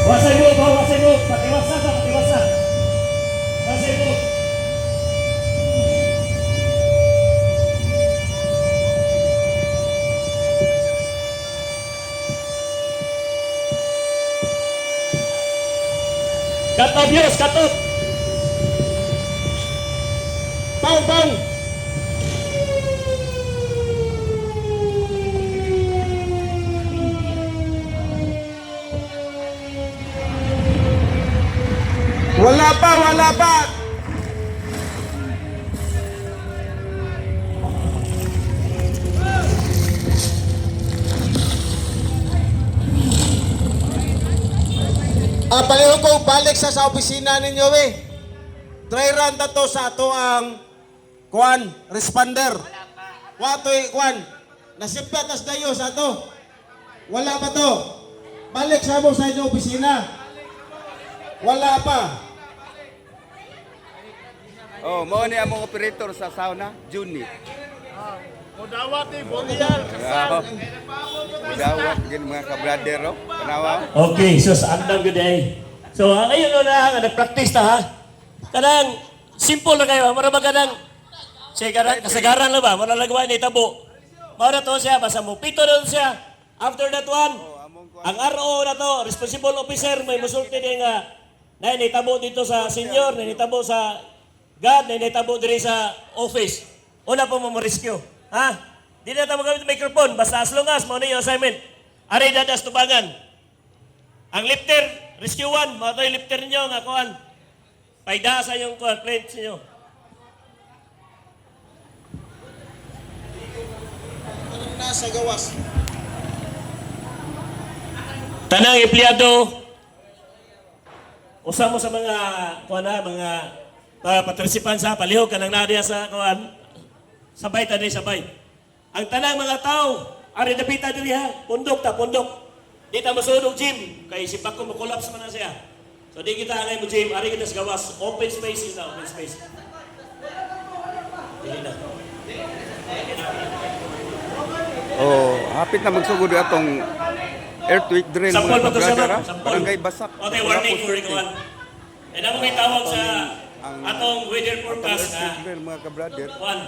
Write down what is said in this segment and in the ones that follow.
Wasay mo, wasay mo. Patiwasa ka, patiwasa. Wasay mo. Cut off, Yus, cut off. Pang, pang. Wala pa, wala pa. Pareho ko balik sa opisina ninyo eh. Try run na to sa ato ang kuan, responder. Watoy kuan, nasipya tas dayo sa ato. Wala pa to. Balik sa mo sa inyong opisina. Wala pa. Oh, mo ni among operator sa sauna, Juni. Mudawat ni Bolial kasal. Dawat gin mga ka-brother oh. Kanawa. Okay, so sa andam good day. So, ngayon na nga, nag-practice ta ha. Kanang, simple na kayo. Mara ba kanang, kasagaran na ba? Mara lagawa ni tabo. Mara to siya, basta mo. Pito na to siya. After that one, ang RO na to, responsible officer, may musulti din nga, na nitabo dito sa senior, na nitabo sa God, na nitabo dito sa office. Una po mo rescue. Ha? Di na tayo magamit ng microphone, basta as long as mo na yung assignment. Aray dadas tubangan. Ang lifter, rescue 1, mga tayo lifter ninyo, nga kuhan. Paida sa yung kuhan, plates ninyo. Anong nasa gawas? Tanang empleyado, usa mo sa mga kuhan na, mga patrisipan sa palihog, kanang nadiya sa kuhan, sabay tanay sabay. Ang tanang mga tao, ari napita diri ha, pundok ta, pundok. Di ta masunog gym, kay si Paco makulaps man na siya. So di kita angay mo gym, ari kita sa gawas, open spaces na, open space. Dili na. Oh, hapit na magsugod atong earthquake drill Sampol mga pa to siya, ka-brother. ma'am. ah. Sampol. Barangay Basak. Okay, warning for ikaw. And ako may tawag sa atong weather forecast na Earthquake drill mga ka-brother. one.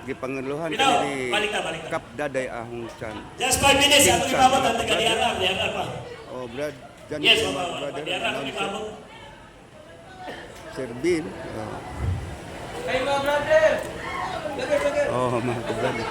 Gipanguluhan Bitaw, kani ni balik na. Kap Daday Ahong Chan. Just 5 minutes, ako ibabot ang taga-diarang, diarang pa. Oh, Brad. Jan Yes, mga mama, brother. diarang, ako announcer. ibabot. Sir Bill. Oh, mga ka-brother.